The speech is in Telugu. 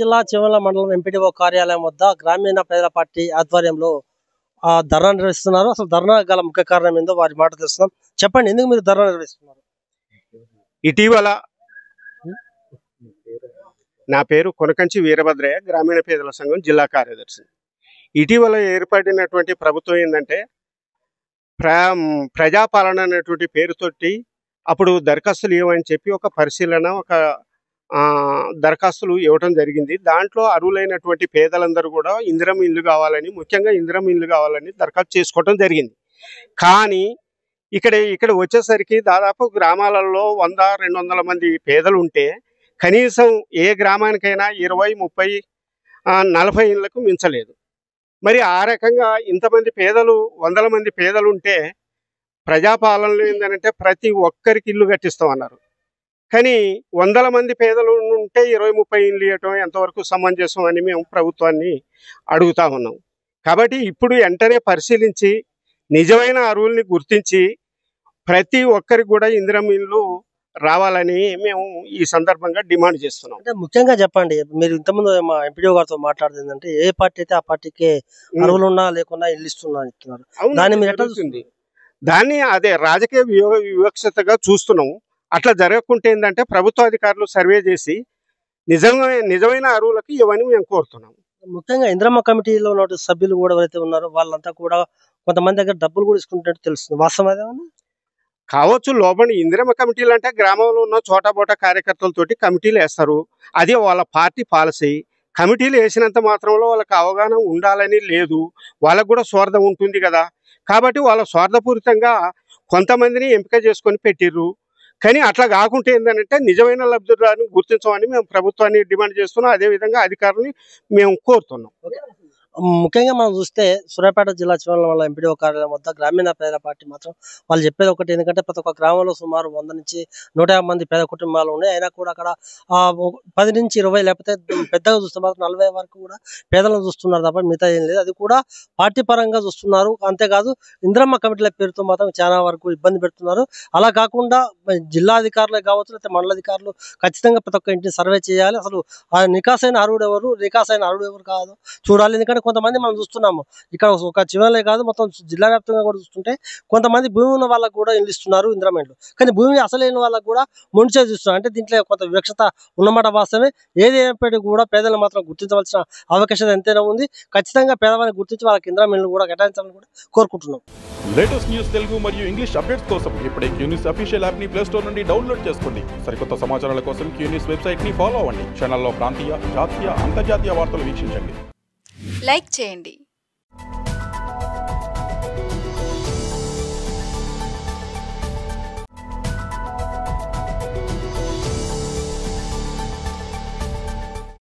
జిల్లా చివల మండలం ఎంపీడీఓ కార్యాలయం వద్ద గ్రామీణ పేదల పార్టీ ఆధ్వర్యంలో ధర్నా నిర్వహిస్తున్నారు. అసలు ధర్నా గల ముఖ్య కారణం ఏందో వారి మాట తెలుస్తున్నాం. చెప్పండి, ఎందుకు మీరు ధర్నా నిర్వహిస్తున్నారు? ఇటీవల నా పేరు కొనకంచి వీరభద్రయ్య, గ్రామీణ పేదల సంఘం జిల్లా కార్యదర్శి. ఇటీవల ఏర్పడినటువంటి ప్రభుత్వం ఏంటంటే ప్రజాపాలన అనేటువంటి పేరుతోటి అప్పుడు దరఖాస్తులు ఇవ్వమని చెప్పి ఒక పరిశీలన, ఒక దరఖాస్తులు ఇవ్వడం జరిగింది. దాంట్లో అర్హులైనటువంటి పేదలందరూ కూడా ఇందిరమ్మ ఇల్లు కావాలని, ముఖ్యంగా ఇందిరమ్మ ఇల్లు కావాలని దరఖాస్తు చేసుకోవడం జరిగింది. కానీ ఇక్కడ వచ్చేసరికి దాదాపు గ్రామాలలో 100-200 మంది పేదలు ఉంటే కనీసం ఏ గ్రామానికైనా 20-30 40 ఇళ్లకు మించలేదు. మరి ఆ రకంగా ఇంతమంది పేదలు, 100 మంది పేదలు ఉంటే ప్రజాపాలనలో ఏంటంటే ప్రతి ఒక్కరికి ఇల్లు కట్టిస్తామన్నారు. కానీ 100 మంది పేదలు ఉంటే 20-30 ఇల్లు ఇవ్వటం ఎంతవరకు సమంజసం అని మేము ప్రభుత్వాన్ని అడుగుతా ఉన్నాం. కాబట్టి ఇప్పుడు వెంటనే పరిశీలించి నిజమైన అర్హుల్ని గుర్తించి ప్రతి ఒక్కరికి కూడా ఇందిరమ్మ ఇల్లు రావాలని మేము ఈ సందర్భంగా డిమాండ్ చేస్తున్నాం. అంటే ముఖ్యంగా చెప్పండి, మీరు ఇంతకుముందు మా ఎంపీడీఓ గారితో మాట్లాడుతుంది అంటే ఏ పార్టీ అయితే ఆ పార్టీకే అర్హులు ఉన్నా లేకున్నా ఇల్లు ఇస్తున్నా చెప్తున్నారు. దాన్ని మీరు ఎట్లా చూస్తుంది? దాన్ని అదే రాజకీయ వివక్షతగా చూస్తున్నాం. అట్లా జరగకుంటే ఏంటంటే ప్రభుత్వ అధికారులు సర్వే చేసి నిజమైన అర్హులకి ఇవన్నీ మేము కోరుతున్నాం. ముఖ్యంగా ఇందిరమ్మ కమిటీలో ఉన్న సభ్యులు కూడా ఎవరైతే ఉన్నారో వాళ్ళంతా కూడా కొంతమంది దగ్గర డబ్బులు కూడా తీసుకుంటున్నట్టు తెలుస్తుంది. వాస్తవం అదేమన్నా కావచ్చు. లోపల ఇందిరమ్మ కమిటీలు అంటే గ్రామంలో ఉన్న చోటాబోటా కార్యకర్తలతోటి కమిటీలు వేస్తారు. అది వాళ్ళ పార్టీ పాలసీ. కమిటీలు వేసినంత మాత్రంలో వాళ్ళకి అవగాహన ఉండాలని లేదు. వాళ్ళకు కూడా స్వార్థం ఉంటుంది కదా. కాబట్టి వాళ్ళ స్వార్థపూరితంగా కొంతమందిని ఎంపిక చేసుకొని పెట్టిర్రు. కానీ అట్లా కాకుంటే ఏంటంటే నిజమైన లబ్ధిదారుని గుర్తించమని మేము ప్రభుత్వాన్ని డిమాండ్ చేస్తున్నాం. అదేవిధంగా అధికారులని మేము కోరుతున్నాం. ముఖ్యంగా మనం చూస్తే సూర్యాపేట జిల్లా చివరి వల్ల ఎంపీడీఓ కార్యాలయం వద్ద గ్రామీణ పేద పార్టీ మాత్రం వాళ్ళు చెప్పేది ఒకటి, ఎందుకంటే ప్రతి ఒక్క గ్రామంలో సుమారు 100 నుంచి 150 మంది పేద కుటుంబాలు ఉన్నాయి. అయినా కూడా అక్కడ 10 నుంచి 20 లేకపోతే పెద్దగా చూస్తే మాత్రం 40 వరకు కూడా పేదలను చూస్తున్నారు తప్ప మిగతా ఏం లేదు. అది కూడా పార్టీ పరంగా చూస్తున్నారు. అంతేకాదు ఇందిరమ్మ కమిటీల పేరుతో మాత్రం చాలా వరకు ఇబ్బంది పెడుతున్నారు. అలా కాకుండా జిల్లా అధికారులే కావచ్చు లేకపోతే మండల అధికారులు ఖచ్చితంగా ప్రతి ఒక్క ఇంటిని సర్వే చేయాలి. అసలు ఆ నికాసైన అర్హుడు ఎవరు కాదు చూడాలి. ఎందుకంటే కొంతమంది మనం చూస్తున్నాము ఇక్కడ ఒక చివరలే కాదు మొత్తం జిల్లా వ్యాప్తంగా కూడా చూస్తుంటే కొంతమంది భూమి ఉన్న వాళ్ళకు కూడా ఇల్లు ఇస్తున్నారు ఇందిరమ్మ ఇల్లు. కానీ భూమి అసలైన వాళ్ళకు కూడా ముంచే చూస్తున్నారు. అంటే దీంట్లో కొంత వివక్షత ఉన్నమాట వాస్తవమే. ఏది ఏమైనప్పటికీ కూడా పేదలను మాత్రం గుర్తించవలసిన అవకాశం ఎంతైనా ఉంది. ఖచ్చితంగా పేదవారిని గుర్తించి వాళ్ళకి ఇందిరమ్మ ఇల్లు కూడా కేటాయించాలని కూడా కోరుకుంటున్నాం. లేటెస్ట్ న్యూస్ తెలుగు మరియు ఇంగ్లీష్ అప్డేట్స్ కోసం ఇప్పుడే క్యూన్యూస్ అఫీషియల్ యాప్ ని ప్లే స్టోర్ నుండి డౌన్లోడ్ చేసుకోండి. సరికొత్త సమాచారాల కోసం క్యూన్యూస్ వెబ్సైట్ ని ఫాలో అవ్వండి. ఛానల్లో ప్రాంతీయ, జాతీయ, అంతర్జాతీయ వార్తలు వీక్షించండి. లైక్ చేయండి.